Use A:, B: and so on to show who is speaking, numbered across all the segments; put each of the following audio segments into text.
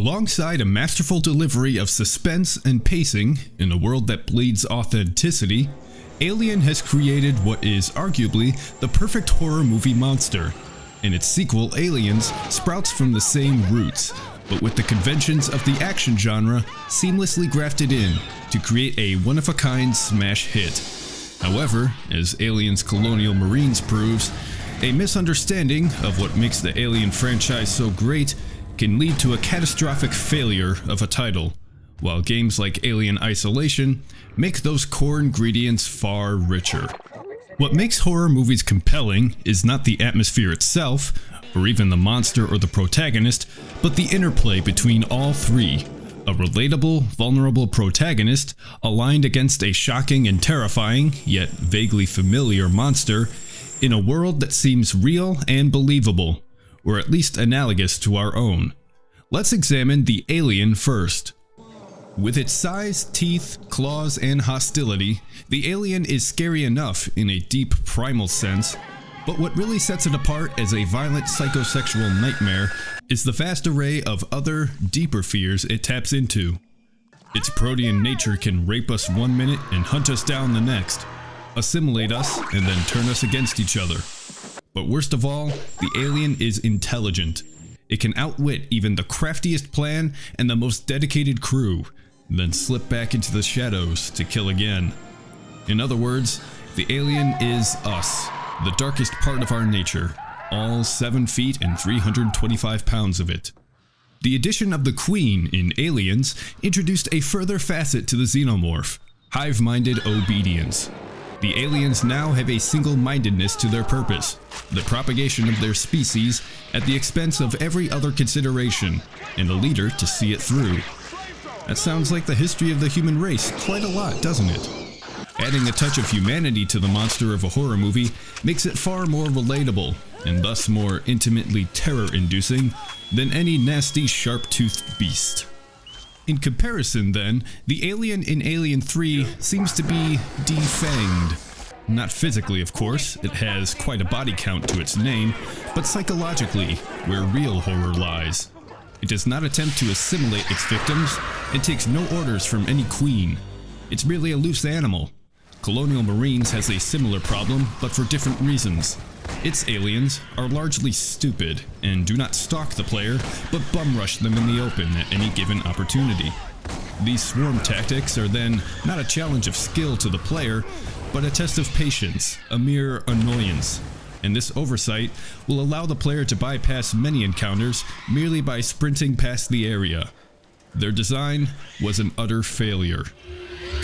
A: Alongside a masterful delivery of suspense and pacing in a world that bleeds authenticity, Alien has created what is arguably the perfect horror movie monster, and its sequel, Aliens, sprouts from the same roots, but with the conventions of the action genre seamlessly grafted in to create a one-of-a-kind smash hit. However, as Aliens Colonial Marines proves, a misunderstanding of what makes the Alien franchise so great can lead to a catastrophic failure of a title, while games like Alien Isolation make those core ingredients far richer. What makes horror movies compelling is not the atmosphere itself, or even the monster or the protagonist, but the interplay between all three. A relatable, vulnerable protagonist aligned against a shocking and terrifying, yet vaguely familiar monster, in a world that seems real and believable, or at least analogous to our own. Let's examine the Alien first. With its size, teeth, claws, and hostility, the Alien is scary enough in a deep primal sense, but what really sets it apart as a violent psychosexual nightmare is the vast array of other, deeper fears it taps into. Its protean nature can rape us one minute and hunt us down the next, assimilate us, and then turn us against each other. But worst of all, the Alien is intelligent. It can outwit even the craftiest plan and the most dedicated crew, then slip back into the shadows to kill again. In other words, the Alien is us, the darkest part of our nature, all 7 feet and 325 pounds of it. The addition of the Queen in Aliens introduced a further facet to the xenomorph, hive-minded obedience. The aliens now have a single-mindedness to their purpose, the propagation of their species at the expense of every other consideration, and a leader to see it through. That sounds like the history of the human race quite a lot, doesn't it? Adding a touch of humanity to the monster of a horror movie makes it far more relatable, and thus more intimately terror-inducing than any nasty sharp-toothed beast. In comparison, then, the alien in Alien 3 seems to be defanged. Not physically, of course, it has quite a body count to its name, but psychologically, where real horror lies. It does not attempt to assimilate its victims, and takes no orders from any queen. It's merely a loose animal. Colonial Marines has a similar problem, but for different reasons. Its aliens are largely stupid, and do not stalk the player, but bum-rush them in the open at any given opportunity. These swarm tactics are then not a challenge of skill to the player, but a test of patience, a mere annoyance. And this oversight will allow the player to bypass many encounters merely by sprinting past the area. Their design was an utter failure.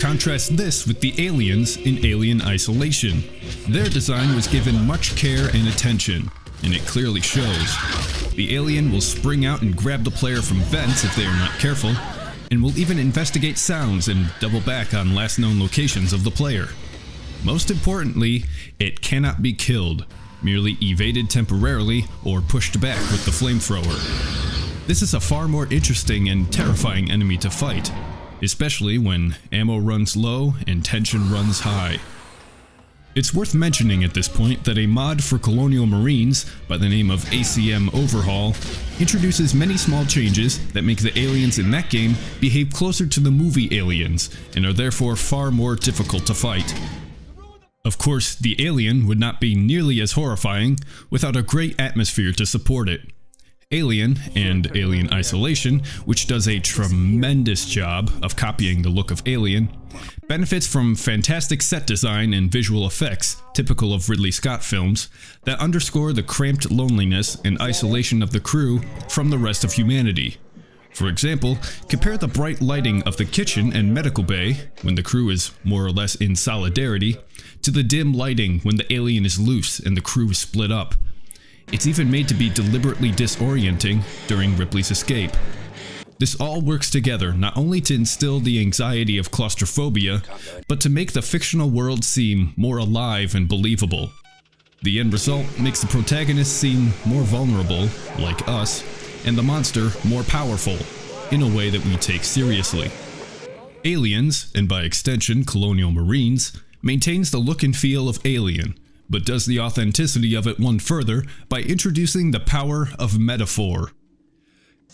A: Contrast this with the aliens in Alien Isolation. Their design was given much care and attention, and it clearly shows. The alien will spring out and grab the player from vents if they are not careful, and will even investigate sounds and double back on last known locations of the player. Most importantly, it cannot be killed, merely evaded temporarily or pushed back with the flamethrower. This is a far more interesting and terrifying enemy to fight, especially when ammo runs low and tension runs high. It's worth mentioning at this point that a mod for Colonial Marines by the name of ACM Overhaul introduces many small changes that make the aliens in that game behave closer to the movie aliens and are therefore far more difficult to fight. Of course, the alien would not be nearly as horrifying without a great atmosphere to support it. Alien and Alien Isolation, which does a tremendous job of copying the look of Alien, benefits from fantastic set design and visual effects typical of Ridley Scott films that underscore the cramped loneliness and isolation of the crew from the rest of humanity. For example, compare the bright lighting of the kitchen and medical bay, when the crew is more or less in solidarity, to the dim lighting when the alien is loose and the crew is split up. It's even made to be deliberately disorienting during Ripley's escape. This all works together not only to instill the anxiety of claustrophobia, but to make the fictional world seem more alive and believable. The end result makes the protagonist seem more vulnerable, like us, and the monster more powerful, in a way that we take seriously. Aliens, and by extension Colonial Marines, maintains the look and feel of Alien, but does the authenticity of it one further by introducing the power of metaphor.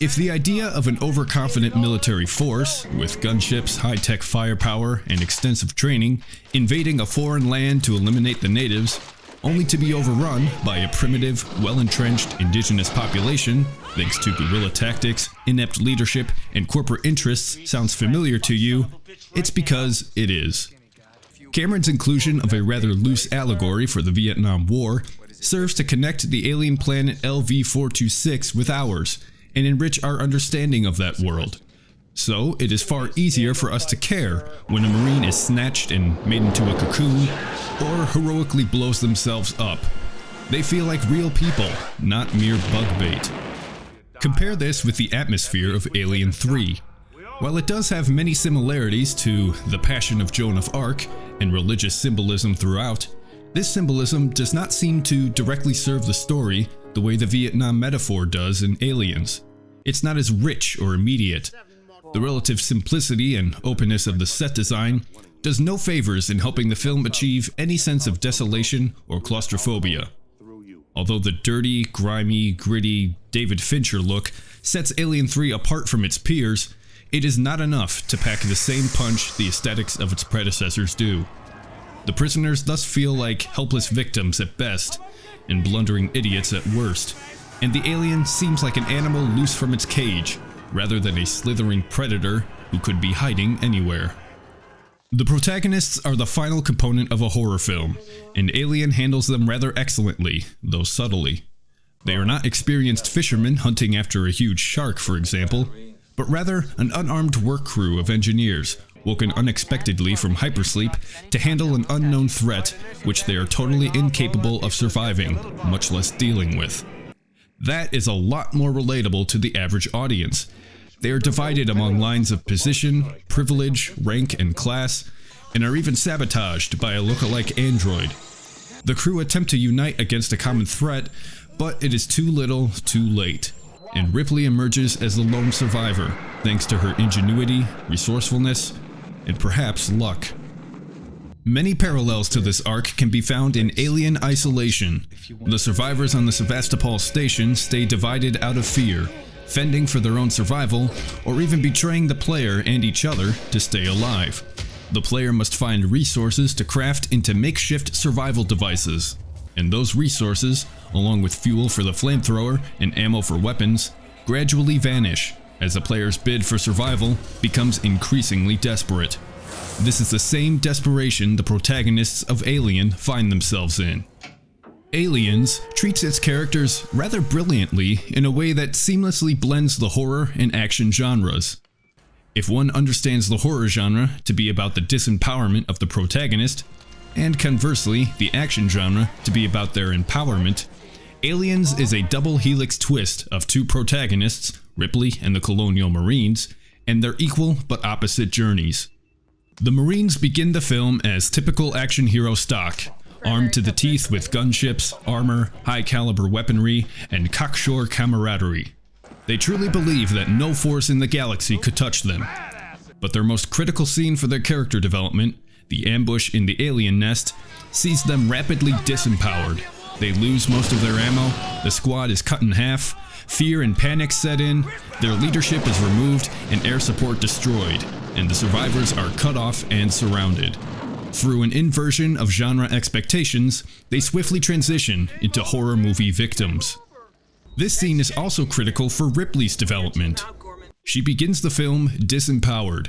A: If the idea of an overconfident military force, with gunships, high-tech firepower, and extensive training, invading a foreign land to eliminate the natives, only to be overrun by a primitive, well-entrenched indigenous population, thanks to guerrilla tactics, inept leadership, and corporate interests, sounds familiar to you, it's because it is. Cameron's inclusion of a rather loose allegory for the Vietnam War serves to connect the alien planet LV-426 with ours, and enrich our understanding of that world. So, it is far easier for us to care when a Marine is snatched and made into a cocoon, or heroically blows themselves up. They feel like real people, not mere bug bait. Compare this with the atmosphere of Alien 3. While it does have many similarities to The Passion of Joan of Arc and religious symbolism throughout, this symbolism does not seem to directly serve the story the way the Vietnam metaphor does in Aliens. It's not as rich or immediate. The relative simplicity and openness of the set design does no favors in helping the film achieve any sense of desolation or claustrophobia. Although the dirty, grimy, gritty David Fincher look sets Alien 3 apart from its peers, it is not enough to pack the same punch the aesthetics of its predecessors do. The prisoners thus feel like helpless victims at best, and blundering idiots at worst, and the alien seems like an animal loose from its cage, rather than a slithering predator who could be hiding anywhere. The protagonists are the final component of a horror film, and Alien handles them rather excellently, though subtly. They are not experienced fishermen hunting after a huge shark, for example, but rather an unarmed work crew of engineers, woken unexpectedly from hypersleep to handle an unknown threat which they are totally incapable of surviving, much less dealing with. That is a lot more relatable to the average audience. They are divided among lines of position, privilege, rank, and class, and are even sabotaged by a lookalike android. The crew attempt to unite against a common threat, but it is too little, too late, and Ripley emerges as the lone survivor, thanks to her ingenuity, resourcefulness, and perhaps luck. Many parallels to this arc can be found in Alien Isolation. The survivors on the Sevastopol station stay divided out of fear, fending for their own survival, or even betraying the player and each other to stay alive. The player must find resources to craft into makeshift survival devices, and those resources, along with fuel for the flamethrower and ammo for weapons, gradually vanish as the player's bid for survival becomes increasingly desperate. This is the same desperation the protagonists of Alien find themselves in. Aliens treats its characters rather brilliantly in a way that seamlessly blends the horror and action genres. If one understands the horror genre to be about the disempowerment of the protagonist, and conversely the action genre to be about their empowerment, Aliens is a double helix twist of two protagonists, Ripley and the Colonial Marines, and their equal but opposite journeys. The Marines begin the film as typical action hero stock, armed to the teeth with gunships, armor, high-caliber weaponry, and cocksure camaraderie. They truly believe that no force in the galaxy could touch them. But their most critical scene for their character development, the ambush in the alien nest, sees them rapidly disempowered. They lose most of their ammo, the squad is cut in half, fear and panic set in, their leadership is removed and air support destroyed, and the survivors are cut off and surrounded. Through an inversion of genre expectations, they swiftly transition into horror movie victims. This scene is also critical for Ripley's development. She begins the film disempowered.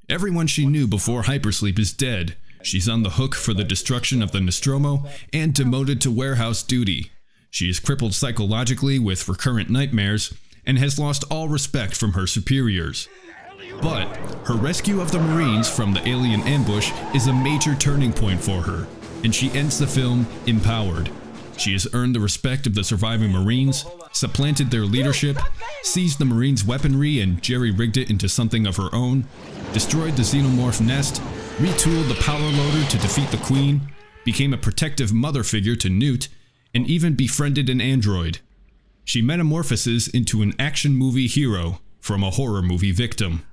A: Everyone she knew before hypersleep is dead. She's on the hook for the destruction of the Nostromo and demoted to warehouse duty. She is crippled psychologically with recurrent nightmares and has lost all respect from her superiors. But her rescue of the Marines from the alien ambush is a major turning point for her, and she ends the film empowered. She has earned the respect of the surviving Marines, supplanted their leadership, seized the Marines' weaponry and jerry-rigged it into something of her own, destroyed the xenomorph nest, retooled the power loader to defeat the Queen, became a protective mother figure to Newt, and even befriended an android. She metamorphoses into an action movie hero from a horror movie victim.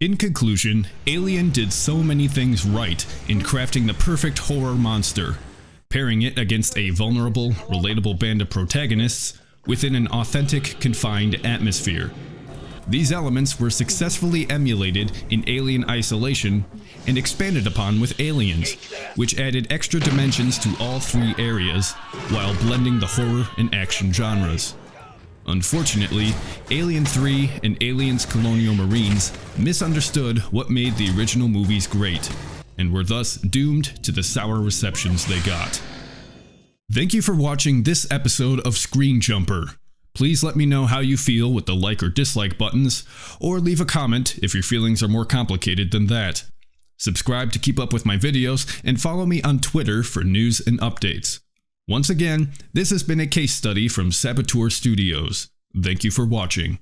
A: In conclusion, Alien did so many things right in crafting the perfect horror monster, pairing it against a vulnerable, relatable band of protagonists within an authentic, confined atmosphere. These elements were successfully emulated in Alien Isolation and expanded upon with Aliens, which added extra dimensions to all three areas while blending the horror and action genres. Unfortunately, Alien 3 and Aliens Colonial Marines misunderstood what made the original movies great, and were thus doomed to the sour receptions they got. Thank you for watching this episode of Screen Jumper. Please let me know how you feel with the like or dislike buttons, or leave a comment if your feelings are more complicated than that. Subscribe to keep up with my videos, and follow me on Twitter for news and updates. Once again, this has been a case study from Saboteur Studios. Thank you for watching.